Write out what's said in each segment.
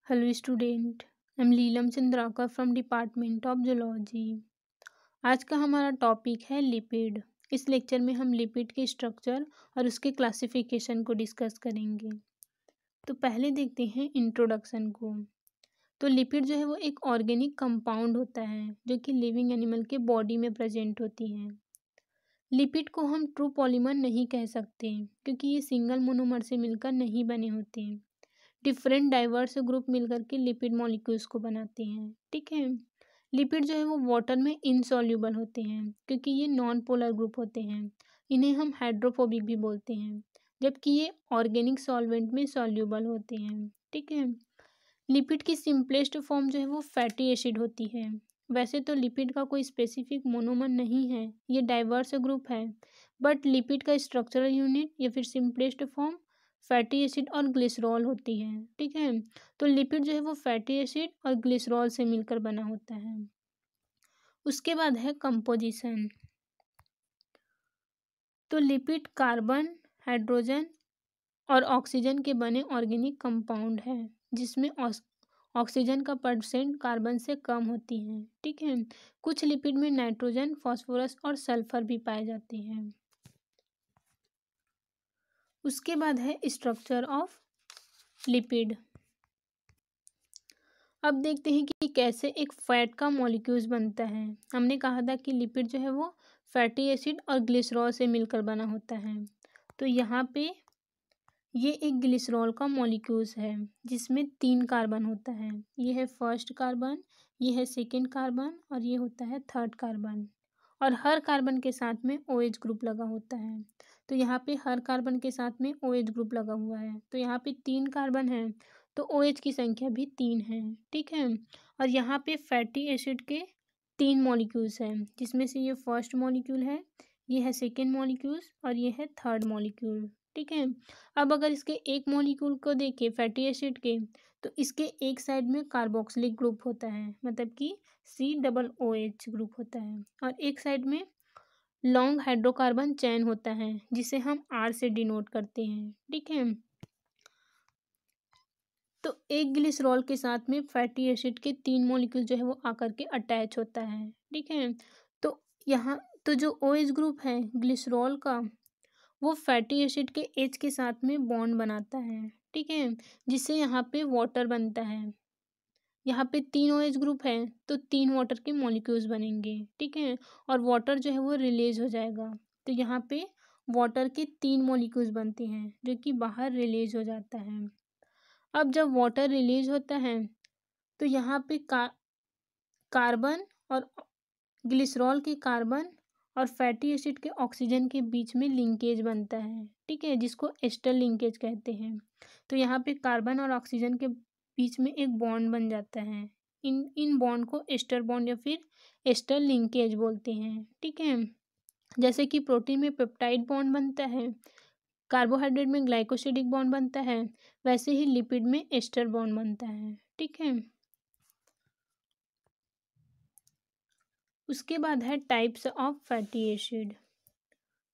Hello student, I'm Leelam Chandrakar from department of zoology. आज का हमारा टॉपिक है लिपिड। इस लेक्चर में हम लिपिड के स्ट्रक्चर और उसके क्लासिफिकेशन को डिस्कस करेंगे। तो पहले देखते हैं इंट्रोडक्शन को। तो लिपिड जो है वो एक ऑर्गेनिक कंपाउंड होता है जो कि लिविंग एनिमल के बॉडी में प्रेजेंट होती है। लिपिड को हम ट्रू पॉलीमर नहीं कह सकते क्योंकि ये सिंगल मोनोमर से मिलकर नहीं बने होते हैं। डिफरेंट डाइवर्स ग्रुप मिलकर के लिपिड मॉलिक्यूल्स को बनाते हैं। ठीक है। लिपिड जो है वो वाटर में इनसॉल्यूबल होते हैं क्योंकि ये नॉन पोलर ग्रुप होते हैं। इन्हें हम हाइड्रोफोबिक भी बोलते हैं, जबकि ये ऑर्गेनिक सॉल्वेंट में सॉल्यूबल होते हैं। ठीक है। लिपिड की सिंपलेस्ट फॉर्म जो है वो फैटी एसिड होती है। वैसे तो लिपिड का कोई स्पेसिफिक मोनोमर नहीं है, ये डाइवर्स ग्रुप है, बट लिपिड का स्ट्रक्चरल यूनिट या फिर सिंपलेस्ट फॉर्म फैटी एसिड और ग्लिसरॉल होती है। ठीक है। तो लिपिड जो है वो फैटी एसिड और ग्लिसरॉल से मिलकर बना होता है। उसके बाद है कंपोजिशन। तो लिपिड कार्बन, हाइड्रोजन और ऑक्सीजन के बने ऑर्गेनिक कंपाउंड है जिसमें ऑक्सीजन का परसेंट कार्बन से कम होती है। ठीक है। कुछ लिपिड में नाइट्रोजन, फास्फोरस और सल्फर भी पाए जाते हैं। उसके बाद है स्ट्रक्चर ऑफ लिपिड। अब देखते हैं कि कैसे एक फैट का मॉलिक्यूल्स बनता है। हमने कहा था कि लिपिड जो है वो फैटी एसिड और ग्लिसरॉल से मिलकर बना होता है। तो यहाँ पे ये एक ग्लिसरॉल का मॉलिक्यूल्स है जिसमें 3 कार्बन होता है। ये है फर्स्ट कार्बन, ये है सेकेंड कार्बन और ये होता है थर्ड कार्बन। और हर कार्बन के साथ में OH ग्रुप लगा होता है। तो यहाँ पे हर कार्बन के साथ में OH ग्रुप लगा हुआ है। तो यहाँ पे 3 कार्बन है तो OH की संख्या भी 3 है। ठीक है। और यहाँ पे फैटी एसिड के 3 मॉलिक्यूल्स हैं जिसमें से ये फर्स्ट मॉलिक्यूल है, ये है सेकेंड मॉलिक्यूल्स और ये है थर्ड मॉलिक्यूल। ठीक है। अब अगर इसके एक मॉलिक्यूल को देखें फैटी एसिड के, तो इसके एक साइड में कार्बोक्सिलिक ग्रुप होता है, मतलब कि COOH ग्रुप होता है, और एक साइड में लॉन्ग हाइड्रोकार्बन चेन होता है जिसे हम R से डिनोट करते हैं। ठीक है। तो एक ग्लिसरॉल के साथ में फैटी एसिड के 3 मॉलिक्यूल जो है वो आकर के अटैच होता है। ठीक है। तो यहाँ तो जो OH ग्रुप है ग्लिसरॉल का, वो फैटी एसिड के H के साथ में बॉन्ड बनाता है। ठीक है। जिससे यहाँ पे वाटर बनता है। यहाँ पे 3 OH ग्रुप है तो 3 वाटर के मॉलिक्यूल्स बनेंगे। ठीक है। और वाटर जो है वो रिलीज हो जाएगा। तो यहाँ पे वाटर के 3 मॉलिक्यूल्स बनते हैं जो कि बाहर रिलीज हो जाता है। अब जब वाटर रिलीज होता है तो यहाँ पे कार्बन और ग्लिसरॉल के कार्बन और फैटी एसिड के ऑक्सीजन के बीच में लिंकेज बनता है। ठीक है। जिसको एस्टर लिंकेज कहते हैं। तो यहाँ पे कार्बन और ऑक्सीजन के बीच में एक बॉन्ड बन जाता है। इन बॉन्ड को एस्टर बॉन्ड या फिर एस्टर लिंकेज बोलते हैं। ठीक है। जैसे कि प्रोटीन में पेप्टाइड बॉन्ड बनता है, कार्बोहाइड्रेट में ग्लाइकोसिडिक बॉन्ड बनता है, वैसे ही लिपिड में एस्टर बॉन्ड बनता है। ठीक है। उसके बाद है टाइप्स ऑफ फैटी एसिड।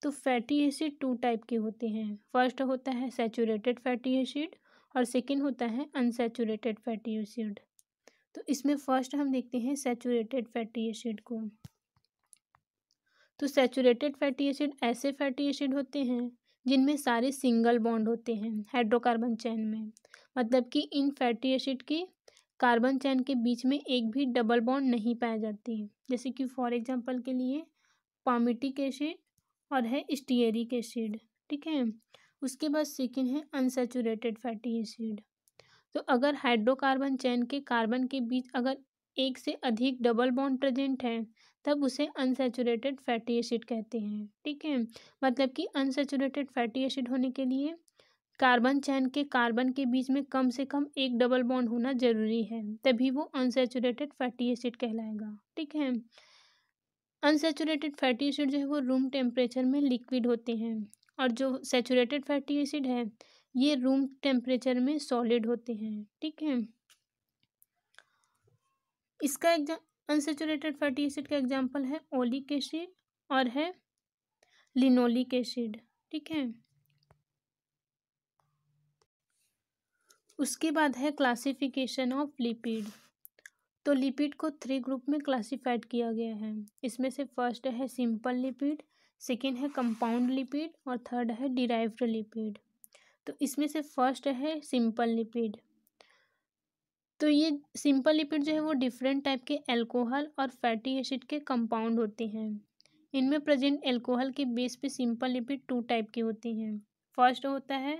तो फैटी एसिड 2 टाइप के होते हैं। फर्स्ट होता है सैचुरेटेड फैटी एसिड और सेकंड होता है अनसैचुरेटेड फैटी एसिड। तो इसमें फर्स्ट हम देखते हैं सैचुरेटेड फैटी एसिड को। तो सैचुरेटेड फैटी एसिड ऐसे फैटी एसिड होते हैं जिनमें सारे सिंगल बॉन्ड होते हैं हाइड्रोकार्बन चेन में, मतलब कि इन फैटी एसिड की कार्बन चेन के बीच में एक भी डबल बॉन्ड नहीं पाए जाते। जैसे कि फॉर एग्जांपल के लिए पामिटिक एसिड और है स्टीयरिक एसिड। ठीक है। उसके बाद सेकेंड है अनसैचुरेटेड फैटी एसिड। तो अगर हाइड्रोकार्बन चेन के कार्बन के बीच अगर एक से अधिक डबल बॉन्ड प्रेजेंट है तब उसे अनसैचुरेटेड फैटी एसिड कहते हैं। ठीक है। मतलब कि अनसैचुरेटेड फैटी एसिड होने के लिए कार्बन चेन के कार्बन के बीच में कम से कम एक डबल बॉन्ड होना जरूरी है, तभी वो अनसैचुरेटेड फैटी एसिड कहलाएगा। ठीक है। अनसैचुरेटेड फैटी एसिड जो है वो रूम टेम्परेचर में लिक्विड होते हैं, और जो सैचुरेटेड फैटी एसिड है ये रूम टेम्परेचर में सॉलिड होते हैं। ठीक है। इसका अनसैचुरेटेड फैटी एसिड का एग्जांपल है ओलिक एसिड और है लिनोलिक एसिड। ठीक है। उसके बाद है क्लासिफिकेशन ऑफ लिपिड। तो लिपिड को 3 ग्रुप में क्लासिफाइड किया गया है। इसमें से फर्स्ट है सिंपल लिपिड, सेकेंड है कंपाउंड लिपिड और थर्ड है डिराइव्ड लिपिड। तो इसमें से फर्स्ट है सिंपल लिपिड। तो ये सिंपल लिपिड जो है वो डिफरेंट टाइप के अल्कोहल और फैटी एसिड के कंपाउंड होते हैं। इनमें प्रेजेंट अल्कोहल के बेस पे सिंपल लिपिड 2 टाइप की होती हैं। फर्स्ट होता है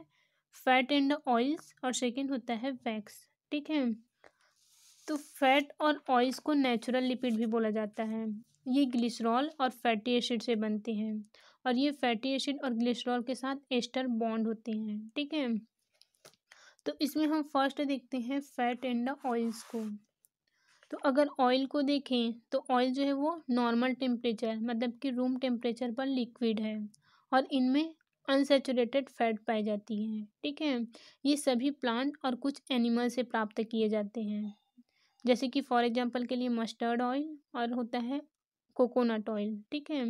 फैट एंड ऑयल्स और सेकेंड होता है वैक्स। ठीक है, तो फैट और ऑयल्स को नेचुरल लिपिड भी बोला जाता है। ये ग्लिसरॉल और फैटी एसिड से बनते हैं और ये फैटी एसिड और ग्लिसरॉल के साथ एस्टर बॉन्ड होते हैं। ठीक है, तो इसमें हम फर्स्ट देखते हैं फैट एंड ऑयल्स को। तो अगर ऑयल को देखें तो ऑयल जो है वो नॉर्मल टेम्परेचर मतलब कि रूम टेम्परेचर पर लिक्विड है और इनमें अनसैचुरेटेड फैट पाई जाती है। ठीक है, ये सभी प्लांट और कुछ एनिमल से प्राप्त किए जाते हैं, जैसे कि फॉर एग्जांपल के लिए मस्टर्ड ऑयल और होता है कोकोनट ऑयल। ठीक है,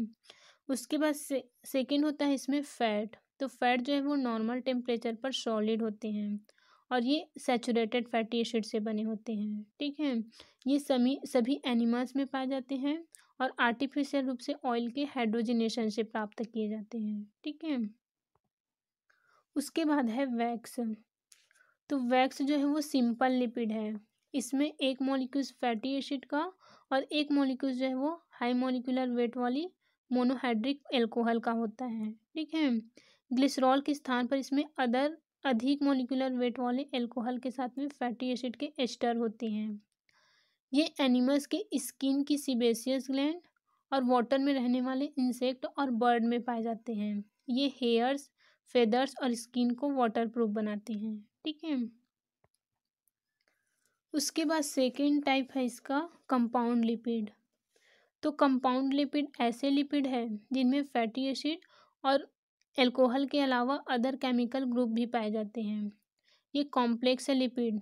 उसके बाद सेकेंड होता है इसमें फैट। तो फैट जो है वो नॉर्मल टेम्परेचर पर सॉलिड होते हैं और ये सैचुरेटेड फैटी एसिड से बने होते हैं। ठीक है, ये सभी एनिमल्स में पाए जाते हैं और आर्टिफिशियल रूप से ऑयल के हाइड्रोजनेशन से प्राप्त किए जाते हैं। ठीक है, उसके बाद है वैक्स। तो वैक्स जो है वो सिंपल लिपिड है। इसमें एक मॉलिक्यूल फैटी एसिड का और एक मॉलिक्यूल जो है वो हाई मॉलिक्यूलर वेट वाली मोनोहाइड्रिक एल्कोहल का होता है। ठीक है, ग्लिसरॉल के स्थान पर इसमें अधिक मॉलिक्यूलर वेट वाले एल्कोहल के साथ में फैटी एसिड के एस्टर होते हैं। ये एनिमल्स के स्किन की सीबेसियस ग्लैंड और वाटर में रहने वाले इंसेक्ट और बर्ड में पाए जाते हैं। ये हेयर्स, फेदर्स और स्किन को वाटरप्रूफ बनाते हैं। ठीक है, उसके बाद सेकेंड टाइप है इसका कंपाउंड लिपिड। तो कंपाउंड लिपिड ऐसे लिपिड है जिनमें फैटी एसिड और एल्कोहल के अलावा अदर केमिकल ग्रुप भी पाए जाते हैं। ये कॉम्प्लेक्स लिपिड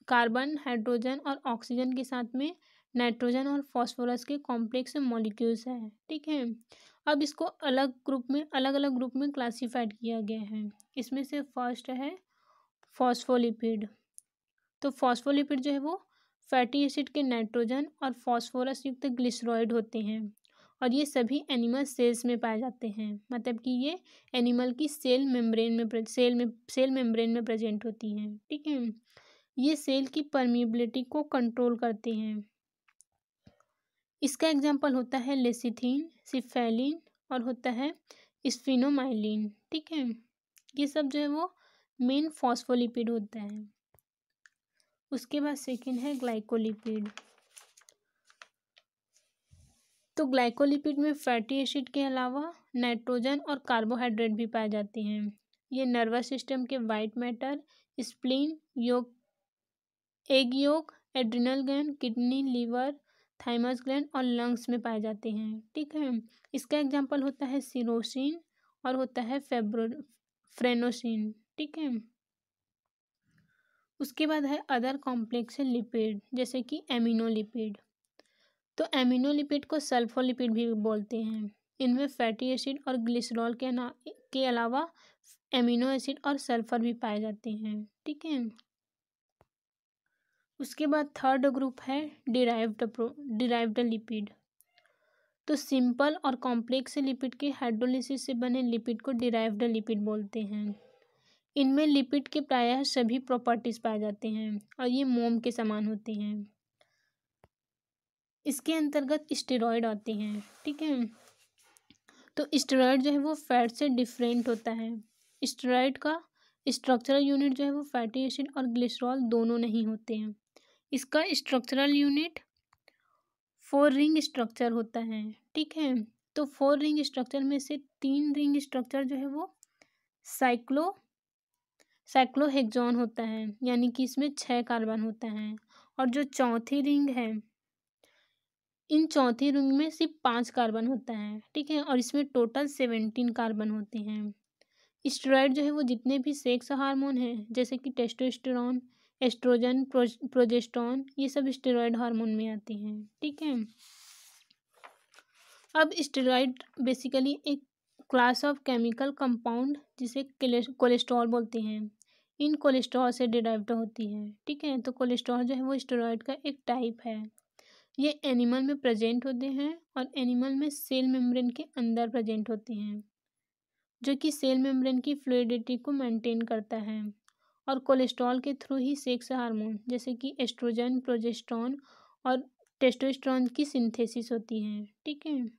कार्बन, हाइड्रोजन और ऑक्सीजन के साथ में नाइट्रोजन और फास्फोरस के कॉम्प्लेक्स मॉलिक्यूल्स हैं। ठीक है, अब इसको अलग अलग ग्रुप में क्लासिफाइड किया गया है। इसमें से फर्स्ट है फॉस्फोलिपिड। तो फॉस्फोलिपिड जो है वो फैटी एसिड के नाइट्रोजन और फास्फोरस युक्त ग्लिसरॉइड होते हैं और ये सभी एनिमल सेल्स में पाए जाते हैं, मतलब कि ये एनिमल की सेल मेम्ब्रेन में प्रेजेंट होती हैं। ठीक है, ये सेल की परमिएबिलिटी को कंट्रोल करते हैं। इसका एग्जांपल होता है लेसिथिन, सिफेलिन और होता है स्फिनोमाइलिन। ठीक है, ये सब जो है वो मेन फॉस्फोलिपिड होता है। उसके बाद सेकेंड है ग्लाइकोलिपिड। तो ग्लाइकोलिपिड में फैटी एसिड के अलावा नाइट्रोजन और कार्बोहाइड्रेट भी पाए जाते हैं। ये नर्वस सिस्टम के white matter, spleen, egg yolk, adrenal gland, kidney, liver, thymus gland और लंग्स में पाए जाते हैं। ठीक है, इसका एग्जांपल होता है सिरोसिन और होता है फ्रेनोसिन। ठीक है, उसके बाद है अदर कॉम्प्लेक्स लिपिड जैसे कि एमिनोलिपिड। तो एमिनोलिपिड को सल्फोलिपिड भी बोलते हैं। इनमें फैटी एसिड और ग्लिसरॉल के अलावा एमिनो एसिड और सल्फर भी पाए जाते हैं। ठीक है, उसके बाद थर्ड ग्रुप है डिराइव्ड लिपिड। तो सिंपल और कॉम्प्लेक्स लिपिड के हाइड्रोलिसिस से बने लिपिड को डिराइव्ड लिपिड बोलते हैं। इनमें लिपिड के प्रायः सभी प्रॉपर्टीज पाए जाते हैं और ये मोम के समान होते हैं। इसके अंतर्गत स्टेरॉयड आते हैं। ठीक है, तो स्टेरॉयड जो है वो फैट से डिफरेंट होता है। स्टेरॉयड का स्ट्रक्चरल यूनिट जो है वो फैटी एसिड और ग्लिसरॉल दोनों नहीं होते हैं। इसका स्ट्रक्चरल यूनिट 4 रिंग स्ट्रक्चर होता है। ठीक है, तो 4 रिंग स्ट्रक्चर में से 3 रिंग स्ट्रक्चर जो है वो साइक्लोहेक्सॉन होता है, यानी कि इसमें 6 कार्बन होता है और जो चौथी रिंग है इन चौथी रिंग में सिर्फ 5 कार्बन होता है। ठीक है, और इसमें टोटल 17 कार्बन होते हैं। स्टेरॉयड जो है वो जितने भी सेक्स हार्मोन हैं जैसे कि टेस्टोस्टेरोन, एस्ट्रोजन, प्रोजेस्टेरोन, ये सब स्टेरॉयड हार्मोन में आते हैं। ठीक है, अब स्टेरॉयड बेसिकली एक क्लास ऑफ केमिकल कंपाउंड जिसे कोलेस्ट्रॉल बोलते हैं। इन कोलेस्ट्रॉल से डिराइव्ड होती है। ठीक है, तो कोलेस्ट्रॉल जो है वो स्टेरॉइड का एक टाइप है। ये एनिमल में प्रेजेंट होते हैं और एनिमल में सेल मेम्ब्रेन के अंदर प्रेजेंट होते हैं, जो कि सेल मेम्ब्रेन की फ्लूइडिटी को मेंटेन करता है। और कोलेस्ट्रॉल के थ्रू ही सेक्स हार्मोन जैसे कि एस्ट्रोजन, प्रोजेस्टेरॉन और टेस्टोस्टेरोन की सिंथेसिस होती है। ठीक है,